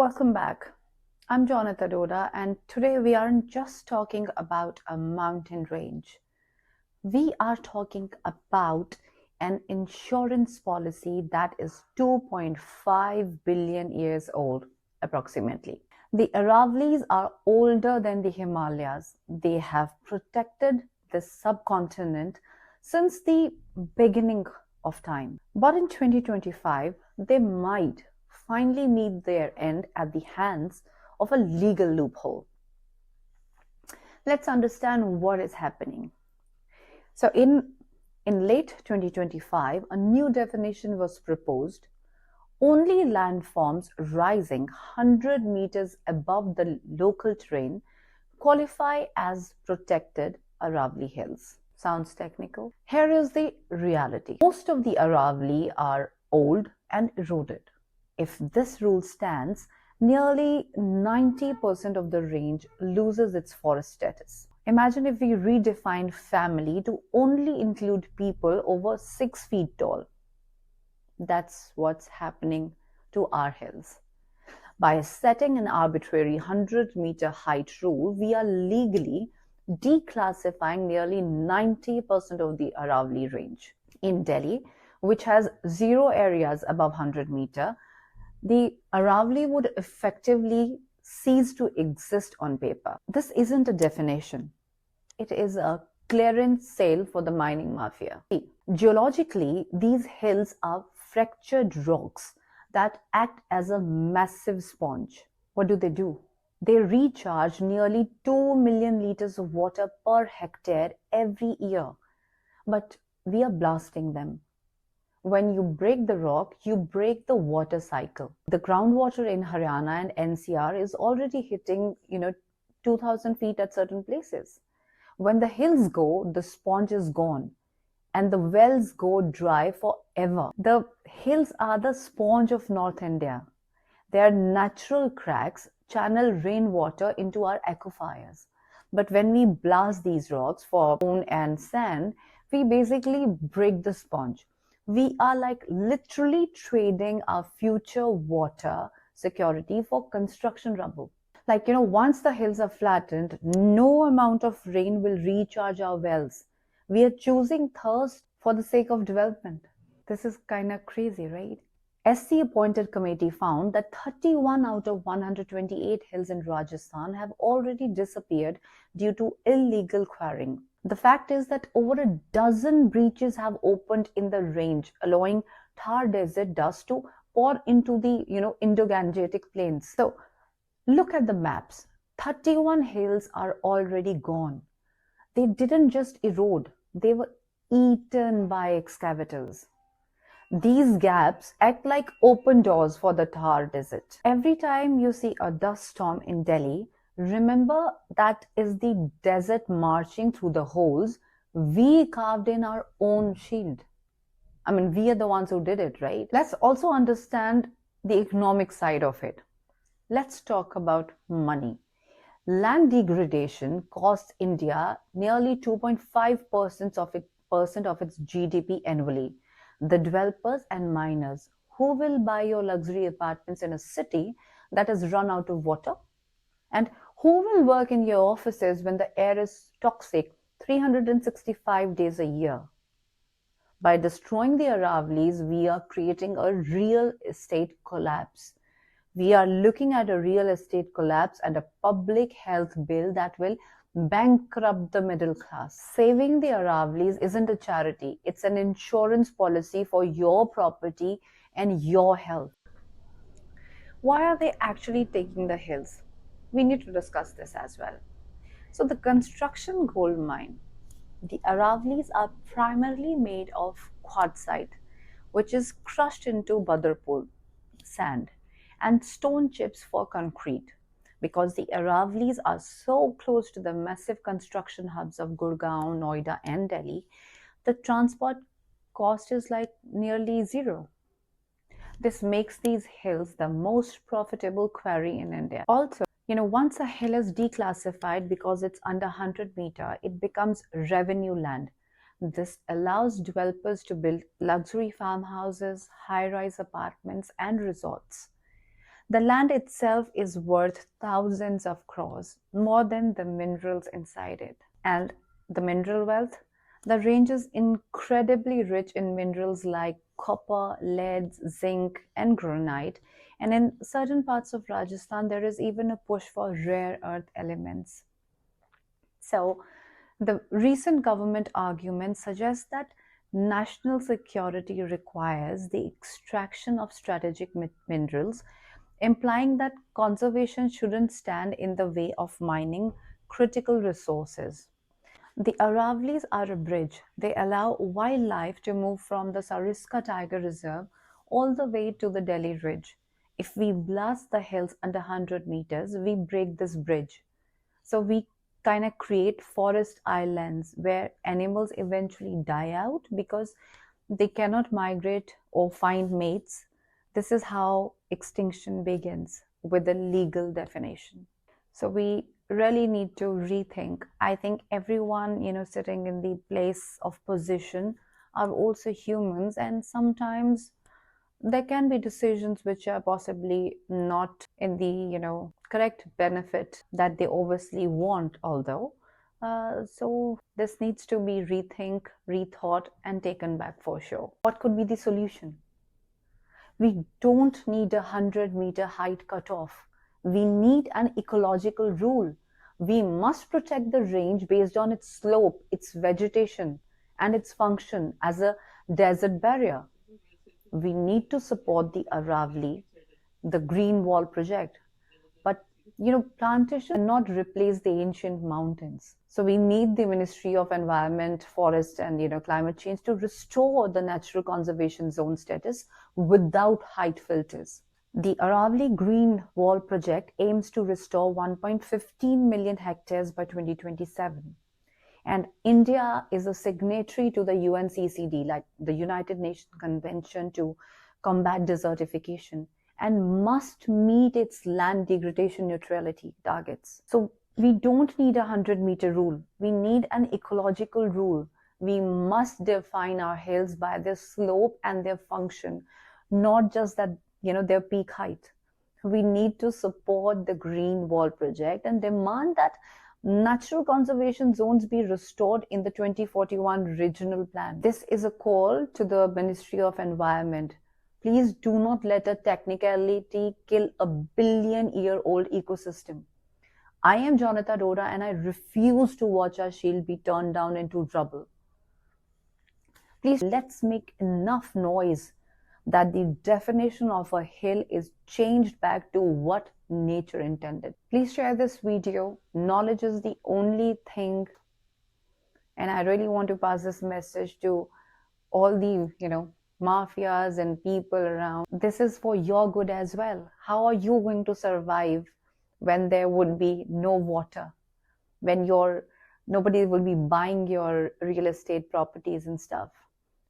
Welcome back. I'm Jonita, and today we aren't just talking about a mountain range. We are talking about an insurance policy that is 2.5 billion years old, approximately. The Aravallis are older than the Himalayas. They have protected the subcontinent since the beginning of time. But in 2025, they might finally meet their end at the hands of a legal loophole. Let's understand what is happening. So in late 2025, a new definition was proposed. Only landforms rising 100 meters above the local terrain qualify as protected Aravalli Hills. Sounds technical? Here is the reality. Most of the Aravalli are old and eroded. If this rule stands, nearly 90% of the range loses its forest status. Imagine if we redefined family to only include people over 6 feet tall. That's what's happening to our hills. By setting an arbitrary 100-meter height rule, we are legally declassifying nearly 90% of the Aravalli range. In Delhi, which has 0 areas above 100 meters, the Aravalli would effectively cease to exist on paper. This isn't a definition. It is a clearance sale for the mining mafia. Geologically, these hills are fractured rocks that act as a massive sponge. What do? They recharge nearly 2 million liters of water per hectare every year. But we are blasting them. When you break the rock, you break the water cycle. The groundwater in Haryana and NCR is already hitting, 2,000 feet at certain places. When the hills go, the sponge is gone and the wells go dry forever. The hills are the sponge of North India. Their natural cracks channel rainwater into our aquifers. But when we blast these rocks for stone and sand, we basically break the sponge. We are like literally trading our future water security for construction rubble. Once the hills are flattened, no amount of rain will recharge our wells. We are choosing thirst for the sake of development. This is kind of crazy, right? SC appointed committee found that 31 out of 128 hills in Rajasthan have already disappeared due to illegal quarrying. The fact is that over a dozen breaches have opened in the range, allowing Thar Desert dust to pour into the Indo-Gangetic plains. So look at the maps. 31 hills are already gone. They didn't just erode, they were eaten by excavators. These gaps act like open doors for the Thar Desert. Every time you see a dust storm in Delhi, remember that is the desert marching through the holes we carved in our own shield. We are the ones who did it, right? Let's also understand the economic side of it. Let's talk about money. Land degradation costs India nearly 2.5% of its GDP annually. The developers and miners who will buy your luxury apartments in a city that has run out of water? And who will work in your offices when the air is toxic 365 days a year? By destroying the Aravallis, we are creating a real estate collapse. We are looking at a real estate collapse and a public health bill that will bankrupt the middle class. Saving the Aravallis isn't a charity. It's an insurance policy for your property and your health. Why are they actually taking the hills? We need to discuss this as well. So the construction gold mine. The Aravallis are primarily made of quartzite, which is crushed into Badarpur sand, and stone chips for concrete. Because the Aravallis are so close to the massive construction hubs of Gurgaon, Noida and Delhi, the transport cost is like nearly zero. This makes these hills the most profitable quarry in India. Also, once a hill is declassified because it's under 100 meters, it becomes revenue land. This allows developers to build luxury farmhouses, high-rise apartments, and resorts. The land itself is worth thousands of crores, more than the minerals inside it. And the mineral wealth? The range is incredibly rich in minerals like copper, lead, zinc, and granite. And in certain parts of Rajasthan, there is even a push for rare earth elements. So, the recent government argument suggests that national security requires the extraction of strategic minerals, implying that conservation shouldn't stand in the way of mining critical resources. The Aravallis are a bridge. They allow wildlife to move from the Sariska Tiger Reserve all the way to the Delhi Ridge. If we blast the hills under 100 meters, we break this bridge. So we kind of create forest islands where animals eventually die out because they cannot migrate or find mates. This is how extinction begins, with a legal definition. So we really need to rethink. I think everyone, sitting in the place of position are also humans, and sometimes there can be decisions which are possibly not in the correct benefit that they obviously want, although so this needs to be rethought and taken back for sure. What could be the solution? We don't need a 100-meter height cutoff. We need an ecological rule. We must protect the range based on its slope, its vegetation, and its function as a desert barrier. We need to support the Aravalli, the Green Wall project. But plantation cannot replace the ancient mountains. So we need the Ministry of Environment, Forest and Climate Change to restore the natural conservation zone status without height filters. The Aravalli Green Wall project aims to restore 1.15 million hectares by 2027. And India is a signatory to the UNCCD, like the United Nations Convention to Combat Desertification, and must meet its land degradation neutrality targets. So we don't need a 100-meter rule. We need an ecological rule. We must define our hills by their slope and their function, not just that, their peak height. We need to support the Green Wall project and demand that natural conservation zones be restored in the 2041 regional plan. This is a call to the Ministry of Environment. Please do not let a technicality kill a billion-year-old ecosystem. I am Jonita and I refuse to watch our shield be turned down into rubble. Please, let's make enough noise that the definition of a hill is changed back to what nature intended. Please share this video. Knowledge is the only thing, and I really want to pass this message to all the mafias and people around. This is for your good as well. How are you going to survive when there would be no water, when nobody will be buying your real estate properties and stuff,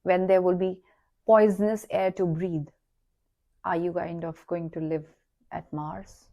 when there will be poisonous air to breathe? Are you kind of going to live at Mars?